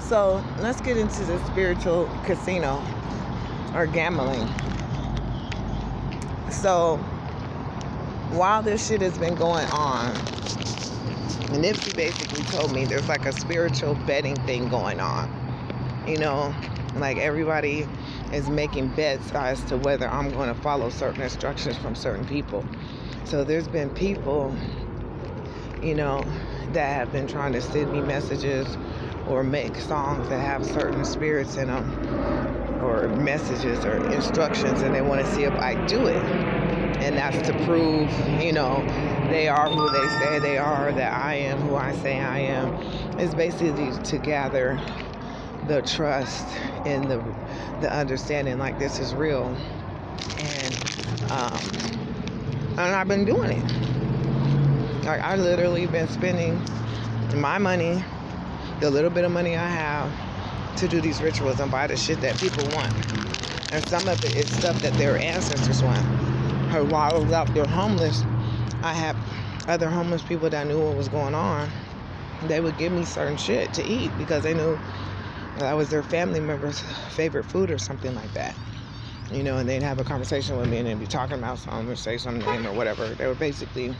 So let's get into the spiritual casino or gambling. So while this shit has been going on, Nipsey basically told me there's like a spiritual betting thing going on. You know, like everybody is making bets as to whether I'm going to follow certain instructions from certain people. So there's been people, you know, that have been trying to send me messages or make songs that have certain spirits in them or messages or instructions, and they want to see if I do it. And that's to prove, you know, they are who they say they are, that I am who I say I am. It's basically to gather the trust and the understanding like this is real. And I've been doing it. Like, I literally been spending my money, the little bit of money I have, to do these rituals and buy the shit that people want. And some of it is stuff that their ancestors want. While I was out there homeless, I had other homeless people that knew what was going on. They would give me certain shit to eat because they knew that was their family member's favorite food or something like that. You know, and they'd have a conversation with me and they'd be talking about something or say some name or whatever. They were basically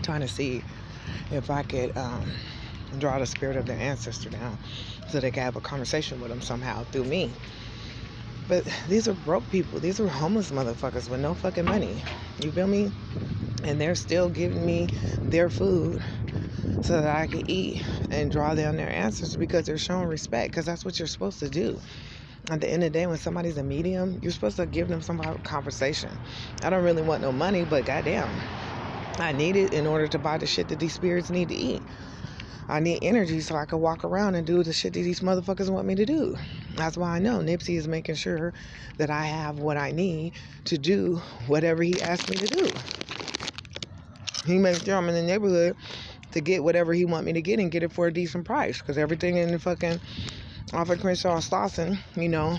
trying to see if I could draw the spirit of their ancestor down so they could have a conversation with them somehow through me. But these are broke people. These are homeless motherfuckers with no fucking money. You feel me? And they're still giving me their food so that I can eat and draw down their ancestors because they're showing respect, because that's what you're supposed to do. At the end of the day, when somebody's a medium, you're supposed to give them some conversation. I don't really want no money, but goddamn, I need it in order to buy the shit that these spirits need to eat. I need energy so I can walk around and do the shit that these motherfuckers want me to do. That's why I know Nipsey is making sure that I have what I need to do whatever he asked me to do. He makes sure I'm in the neighborhood to get whatever he want me to get and get it for a decent price. Because everything in the fucking off of Crenshaw and Slauson, you know,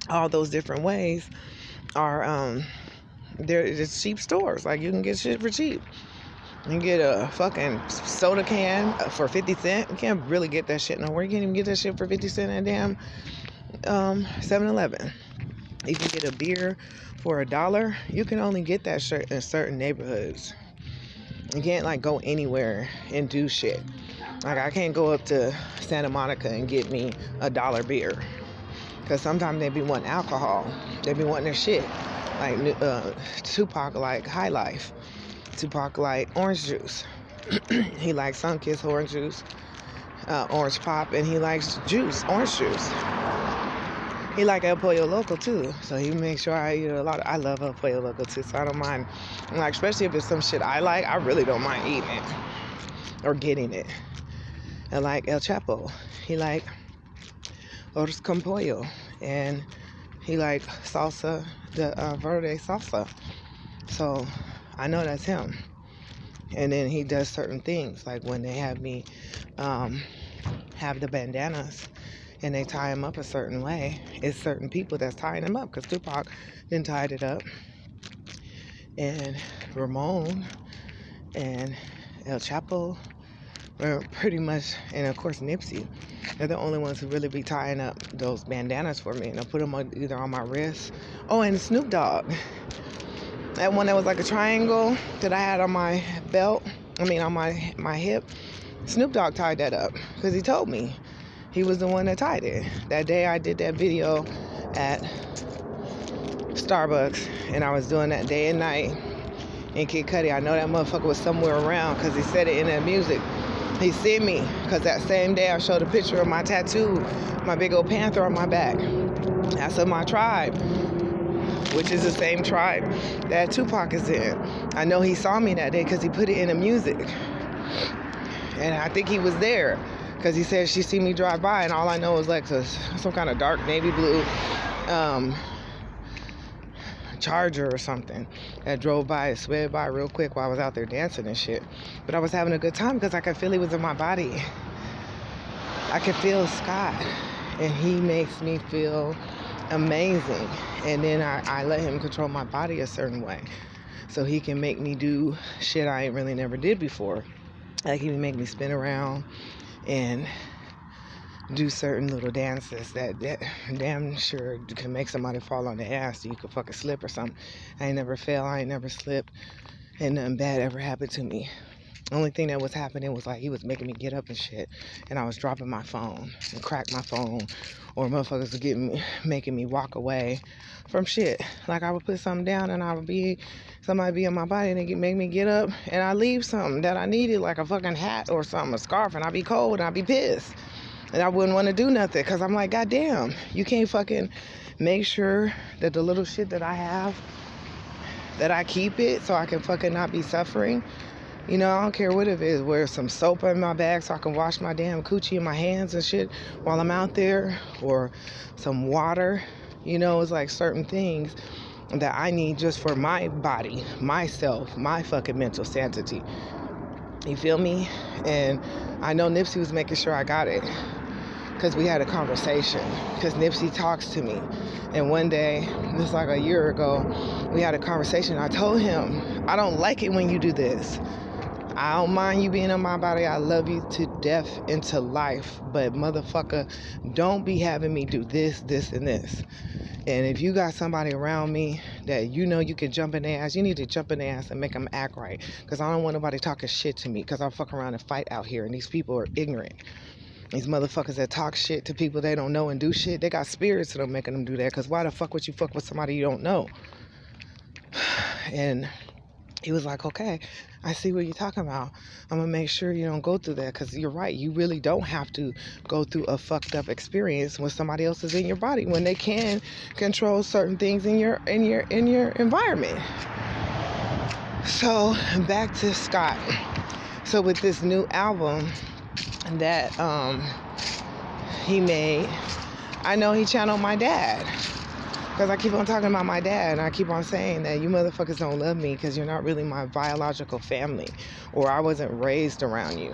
all those different ways are, they're just cheap stores. Like, you can get shit for cheap. You can get a fucking soda can for 50 cents. You can't really get that shit nowhere. You can't even get that shit for 50 cents at a damn 7-Eleven. You can get a beer for $1. You can only get that shit in certain neighborhoods. You can't, like, go anywhere and do shit. Like, I can't go up to Santa Monica and get me $1 beer. Because sometimes they be wanting alcohol. They be wanting their shit. Like, Tupac like High Life. Tupac like orange juice. He likes Sunkist orange juice, orange pop, and he likes orange juice. He like El Pollo Loco too, so he makes sure I eat a lot. I love El Pollo Loco too, so I don't mind. Like, especially if it's some shit I like, I really don't mind eating it or getting it. And like El Chapo, he like Otis con Pollo, and he like salsa, the verde salsa. So I know that's him. And then he does certain things, like when they have me have the bandanas and they tie him up a certain way, it's certain people that's tying him up, because Tupac then tied it up, and Ramon and El Chapo were pretty much, and of course Nipsey, they're the only ones who really be tying up those bandanas for me, and I put them either on my wrist. Oh, and Snoop Dogg, that one that was like a triangle that I had on my belt, on my hip, Snoop Dogg tied that up because he told me. He was the one that tied it. That day I did that video at Starbucks, and I was doing that day and night in Kid Cudi. I know that motherfucker was somewhere around because he said it in that music. He seen me because that same day I showed a picture of my tattoo, my big old panther on my back. That's of my tribe, which is the same tribe that Tupac is in. I know he saw me that day because he put it in the music. And I think he was there because he said she seen me drive by, and all I know is like some kind of dark navy blue Charger or something that drove by and sped by real quick while I was out there dancing and shit. But I was having a good time because I could feel he was in my body. I could feel Scott, and he makes me feel amazing. And then I let him control my body a certain way so he can make me do shit I really never did before. Like, he would make me spin around and do certain little dances that damn sure can make somebody fall on their ass so you could fucking slip or something. I ain't never fell, I ain't never slipped, and nothing bad ever happened to me. Only thing that was happening was like he was making me get up and shit, and I was dropping my phone and crack my phone, or motherfuckers were making me walk away from shit. Like I would put something down and somebody be in my body and they make me get up and I leave something that I needed, like a fucking hat or something, a scarf, and I'd be cold and I'd be pissed. And I wouldn't want to do nothing because I'm like, God damn, you can't fucking make sure that the little shit that I have, that I keep it so I can fucking not be suffering. You know, I don't care what it is. Wear some soap in my bag so I can wash my damn coochie in my hands and shit while I'm out there, or some water. You know, it's like certain things that I need just for my body, myself, my fucking mental sanity. You feel me? And I know Nipsey was making sure I got it because we had a conversation, because Nipsey talks to me. And one day, just like a year ago, we had a conversation. I told him, I don't like it when you do this. I don't mind you being in my body. I love you to death and to life. But motherfucker, don't be having me do this, this, and this. And if you got somebody around me that you know you can jump in their ass, you need to jump in their ass and make them act right. Because I don't want nobody talking shit to me, because I'll fuck around and fight out here. And these people are ignorant. These motherfuckers that talk shit to people they don't know and do shit, they got spirits in them making them do that. Because why the fuck would you fuck with somebody you don't know? And he was like, okay, I see what you're talking about. I'm going to make sure you don't go through that, because you're right. You really don't have to go through a fucked up experience when somebody else is in your body, when they can control certain things in your environment. So back to Scott. So with this new album that he made, I know he channeled my dad. Because I keep on talking about my dad, and I keep on saying that you motherfuckers don't love me because you're not really my biological family, or I wasn't raised around you.